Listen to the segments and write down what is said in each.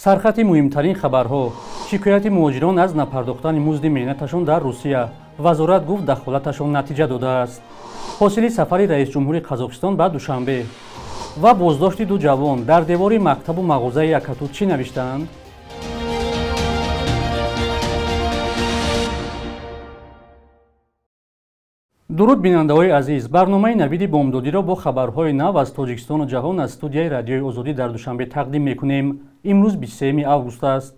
سرخط مهمترین خبرها شکایت مهاجران از نپرداختن مزد مهنتشان در روسیه. وزارت گفت دخالتشان نتیجه داده است. حاصل سفر رئیس جمهور قزاقستان به دوشنبه و بازداشت دو جوان در دیوار مکتب و مغازه یکتو چی نوشتند؟ درود بیننده‌های عزیز، برنامه نوید بامدادی را با خبرهای نو از تاجیکستان و جهان از استودیوی رادیوی آزادی در دوشنبه تقدیم می‌کنیم. امروز 23 آگوست است.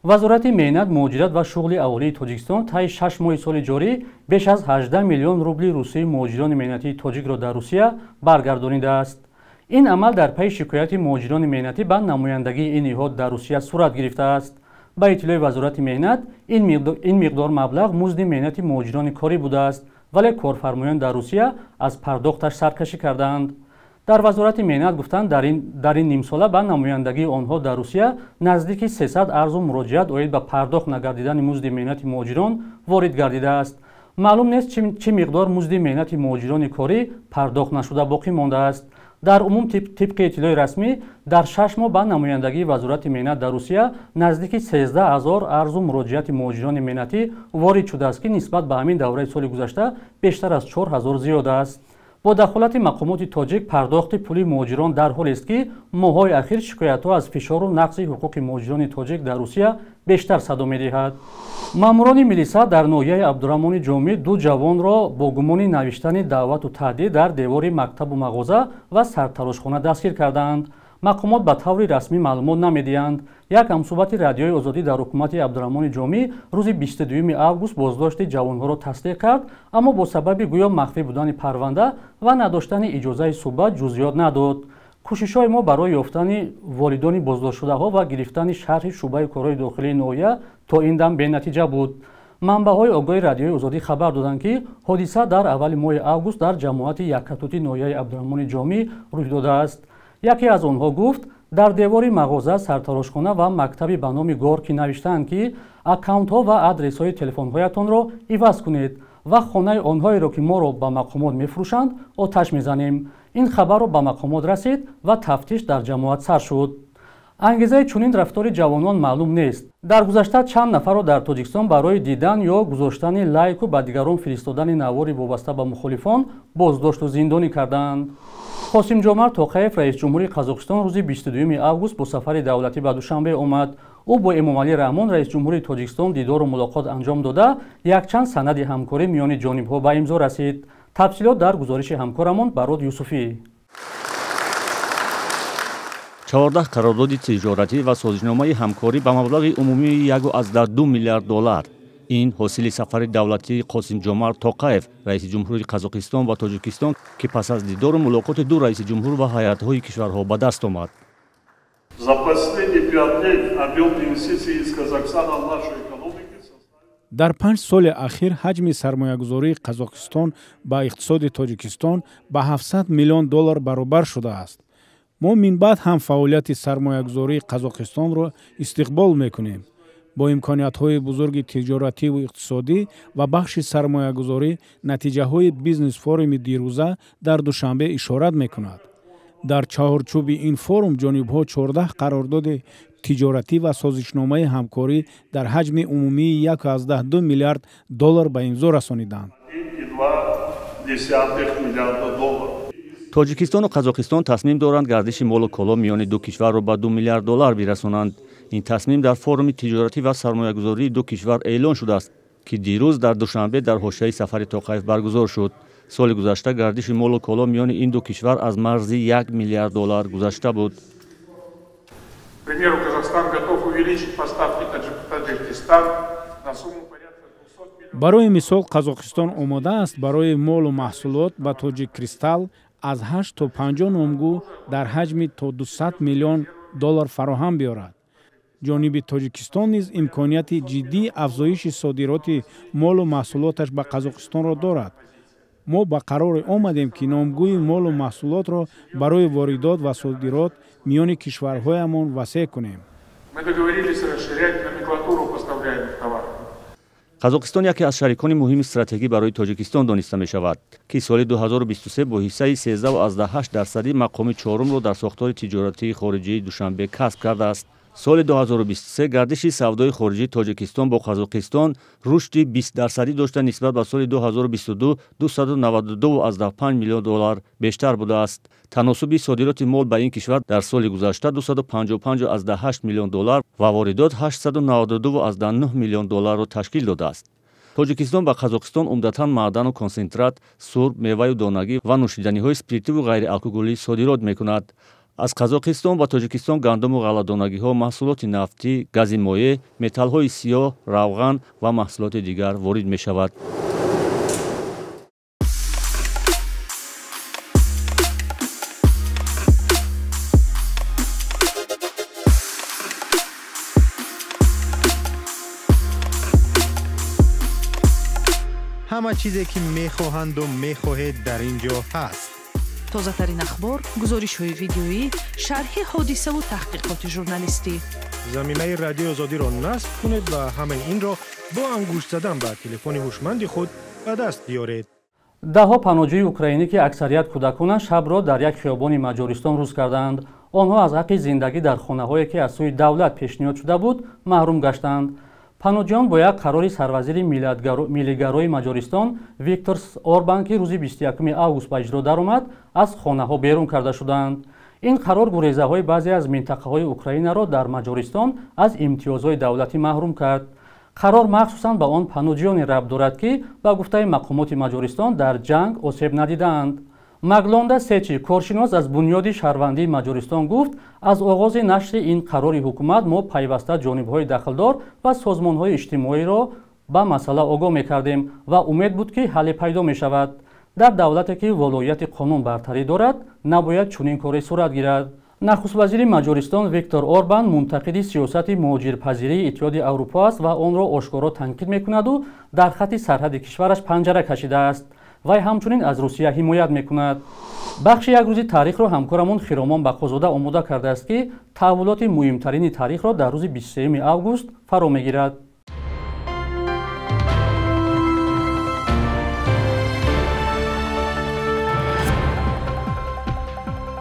وزارت مهنت، مهاجرت و شغل اهالی تاجیکستان طی 6 ماه سال جاری بیش از 18 میلیون روبل روسیه مهاجران مهنتی تاجیک را در روسیه برگردانیده است. این عمل در پی شکایت مهاجران مهنتی به نمایندگی این نهاد در روسیه صورت گرفته است. با اطلاع وزارت مهنت، این مقدار مبلغ مزد مهنتی مهاجران کاری بوده است، ولی کارفرمایان در روسیه از پرداختش سرکشی کردند. در وزارت مهنت گفتند در این نیم ساله به نمایندگی آنها در روسیه نزدیک 300 عرض و مراجعت اوید به پرداخت نگردیدن مزد مهنتی مهاجران وارد گردیده است. معلوم نیست چه مقدار مزد مهنتی مهاجران کاری پرداخت نشده باقی مانده است. در عموم طبق اطلاع رسمی در 6 ماه به نمایندگی وزارت مهنت در روسیه نزدیک 13000 عرض و مراجعت مهاجران مهنتی وارد شده است که نسبت به همین دوره سال گذشته بیشتر از 4000 زیاد است. با دخالت مقامات تاجیک، پرداخت پول مهاجران در حالی است که ماه‌های اخیر شکایت‌ها از فشار و نقض حقوق مهاجران تاجیک در روسیه بیشتر صدا می‌دهد. ماموران میلیسا در ناحیه عبدالرحمن جامی دو جوان را با گمان نوشتن دعوت و تهدید در دیوار مکتب و مغازه و سرتراشخانه دستگیر کردند. مقامات به طور رسمی معلومات نمی‌دهند. یک همصحبت رادیوی آزادی در حکومت عبدالرحمن جامی روز 22 آگوست بازداشت جوانها را تصدیق کرد، اما با سبب گویا مخفی بودن پرونده و نداشتن اجازه صحبت جزئیات نداد. کوشش‌های ما برای یافتن والدان بازداشت‌شده‌ها و گرفتن شرح شعبه کارهای داخلی ناحیه تا این دم بی‌نتیجه بود. منبع‌های آگاهی رادیوی آزادی خبر دادند که حادثه در اول ماه آگوست در جماعت یکتوتی ناحیه عبدالرحمن جامی روی داده است. یکی از آنها گفت در دیوار مغازه، سرتراشخانه و مکتبی به نام گار که نوشتند که اکانت‌ها و آدرس‌های تلفن‌هایتان را عوض کنید و خانه آنهایی را که ما را به مقامات می‌فروشند آتش می‌زنیم. این خبر را به مقامات رسید و تفتیش در جماعت سر شد. انگیزه چنین رفتار جوانان معلوم نیست. در گذشته چند نفر را در تاجیکستان برای دیدن یا گذاشتن لایک و به دیگران فرستادن نواری وابسته به مخالفان بازداشت و زندانی کردند. قاسم جمعت توقیف رئیس جمهور قزاقستان روز 22 آگوست با سفر دولتی به دوشنبه آمد. او با امامعلی رحمان رئیس جمهور تاجیکستان دیدار و ملاقات انجام داده یکچند سند همکاری میان جانب‌ها به امضا رسید. تفصیلات در گزارش همکارمان براد یوسفی. 14 قرارداد تجارتی و سازشنامه همکاری به مبلغ عمومی 1.2 میلیارد دلار. این حاصل سفر دولتی قاسم جمعت توقیف رئیس جمهور قزاقستان و تاجیکستان که پس از دیدار و ملاقات دو رئیس جمهور و هیئت‌های کشورها به دست آمد. در 5 سال اخیر حجم سرمایه‌گذاری قزاقستان با اقتصاد تاجیکستان به 700 میلیون دلار برابر شده است. ما من بعد هم فعالیت سرمایه‌گذاری قزاقستان را استقبال می‌کنیم. با امکانیت‌های بزرگ تجارتی و اقتصادی و بخش سرمایه‌گذاری نتیجه‌های بیزنس فورум دیروزه در دوشنبه اشارت می‌کند. در چهارچوب این فورум جانب‌ها 14 قرارداد تجارتی و سازشنامه همکاری در حجم عمومی 1.2 میلیارد دلار به امضا رسانیدند. تاجیکستان و قزاقستان تصمیم دارند گردش مال و کالا میان دو کشور را به 2 میلیارد دلار برسانند. این تصمیم در فورум تجارتی و سرمایه‌گذاری دو کشور اعلان شده است که دیروز در دوشنبه در حاشیه سفر توقیف برگزار شد. سال گذشته گردش مال و کالا میان این دو کشور از مرز 1 میلیارد دلار گذشته بود. برای مثال قزاقستان آماده است برای مال و محصولات با تاجیک کریستال از 8 تا 50 نامگو در حجم تا 200 میلیون دلار فراهم بیاورد. جانب تاجیکستان نیز امکانیت جدی افزایش صادرات مال و محصولاتش به قزاقستان را دارد. ما به قرار آمدیم که نامگوی مال و محصولات را برای واردات و صادرات میان کشورهایمان وسیع کنیم. قزاقستان یکی از شریکان مهم استراتژیکی برای تاجیکستان دانسته می شود که سال 2023 با حصه 13.8% مقام چهارم را در ساختار تجارتی خارجی دوشنبه کسب کرده است. соли 2023 гардиши савдои хориҷии Тоҷикистон бо Қазоқистон рушди 20% дошта нисбат ба соли 2022 $292.5 млн бештар будааст. таносуби содироти мол ба ин кишвар дар соли гузашта $255.8 млн ва воридот $892.9 млн ташкил додааст. Тоҷикистон ба Қазоқистон умдатан маъдану консентрат, сурб, меваю донагӣ ва нӯшиданиҳои спиртиву ғайриалкоголӣ содирот мекунад. аз Қазоқистон ба Тоҷикистон гандуму ғалладонагиҳо, маҳсулоти нафтӣ, гази моеъ, металлҳои сиёҳ, равған ва маҳсулоти дигар ворид мешавад. همه چیزی که میخواهند و میخواهید در اینجا هست. تازه‌ترین اخبار، گزارش‌های ویدیویی، شرح حادثه و تحقیقات ژورنالیستی. زمینه رادیو آزادی را نصب کنید و همه این را با انگشت زدن به تلفن هوشمند خود به دست بیارید. دهها پناهجوی اوکراینی که اکثریت کودکان شب را در یک خیابان مجارستان روز کردند. آنها از حق زندگی در خانه‌هایی که از سوی دولت پیشنهاد شده بود محروم گشتند. پناهجویان با یک قرار سروزیر میلیگرای مجارستان ویکتور اوربان که روز 21 آگوست به اجرا درآمد از خانه‌ها بیرون کرده شدند. این قرار گریزه‌های بعضی از منطقه‌های اوکراین را در مجارستان از امتیازهای دولتی محروم کرد. قرار مخصوصاً به آن پناهجویان ربط دارد که به گفته مقامات مجارستان در جنگ آسیب ندیدند. مگلوندا سچی کارشناس از بنیاد شهروندی مجارستان گفت از آغاز نشر این قرار حکومت ما پیوسته جانب‌های دخلدار و سازمان‌های اجتماعی را به مسئله آگاه می‌کردیم و امید بود که حل پیدا می‌شود. در دولتی که ولایت قانون برتری دارد نباید چنین کاری صورت گیرد. نخست وزیر مجارستان ویکتور اوربان منتقد سیاست مهاجرپذیری اتحاد اروپا است و آن را آشکارا تنقید می‌کند و در خط سرحد کشورش پنجره کشیده است. وی همچنین از روسیه حمایت میکند. بخش یک روزی تاریخ را همکارمون خیرامان بقازاده آماده کرده است که تحولات مهمترین تاریخ را در روز 23 آگوست فرا میگیرد.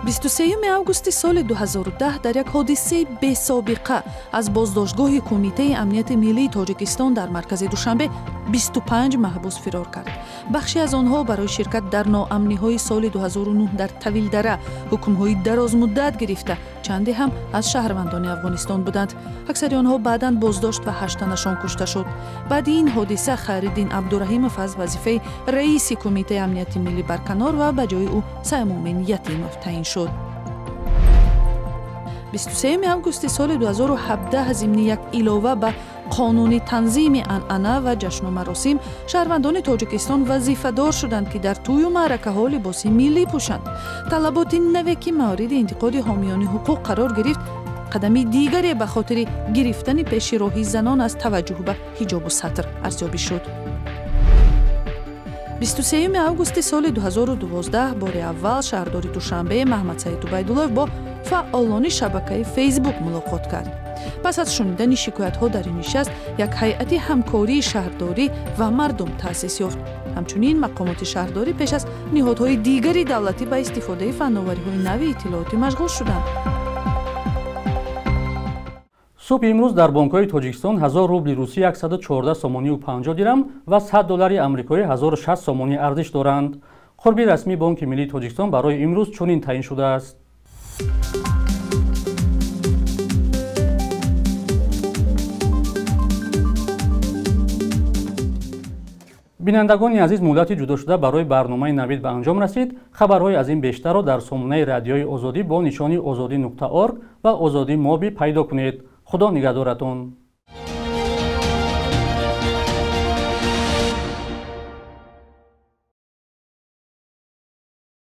23 августи соли 2010 дар як ҳодисаи бесобиқа аз боздоштгоҳи Кумитаи амнияти миллии Тоҷикистон дар маркази Душанбе 25 маҳбус фирор кард. бахше аз онҳо барои ширкат дар ноамниҳои соли 2009 дар Тавилдара ҳукмҳои дарозмуддат гирифта, чанде ҳам аз шаҳрвандони Афғонистон буданд. аксари онҳо баъдан боздошт ва 8 танашон кушта шуд. баъди ин ҳодиса Хайриддин Абдураҳимов аз вазифаи раиси Кумитаи амнияти миллӣ барканор ва ба ҷои ӯ Саймумин Ятимов таъин шуд. 23 августи соли 2017 зимни як илова ба қонуни танзими анъана ва ҷашну маросим шаҳрвандони Тоҷикистон вазифадор шуданд ки дар тӯю маъракаҳо либоси миллӣ пӯшанд. талаботи наве ки мавриди интиқоди ҳомиёни ҳуқуқ қарор гирифт, қадами дигаре ба хотири гирифтани пешироҳи занон аз таваҷҷӯҳ ба ҳиҷобу сатр арзёбӣ шуд. 23 августи соли 2012 бори аввал шаҳрдори Душанбе Маҳмад Саид Убайдуллоев бо фаъолони шабакаи Фейсбук мулоқот кард. пас аз шунидани шикоятҳо дар ин нишаст як ҳайати ҳамкории шаҳрдорӣ ва мардум таъсис ёфт. ҳамчунин мақомоти шаҳрдорӣ пеш аз ниҳодҳои дигари давлатӣ ба истифодаи фанновариҳои нави иттилоотӣ машғул шуданд. субҳи имрӯз дар бонкҳои Тоҷикистон 1000 рубли русӣ 114 сомонӣ 50 дирам ва 100 доллари амрикоӣ 1060 сомонӣ арзиш доранд. қурби расмии Бонки Миллии Тоҷикистон барои имрӯз чунин таъин шудааст. бинандагони азиз, муддати ҷудошуда барои барномаи навид ба анҷом расид. хабарҳои аз ин бештарро дар сомонаи радиои озодӣ бо нишони озодӣ.орг ва озодӣ моби пайдо кунед. худо нигаҳдоратон.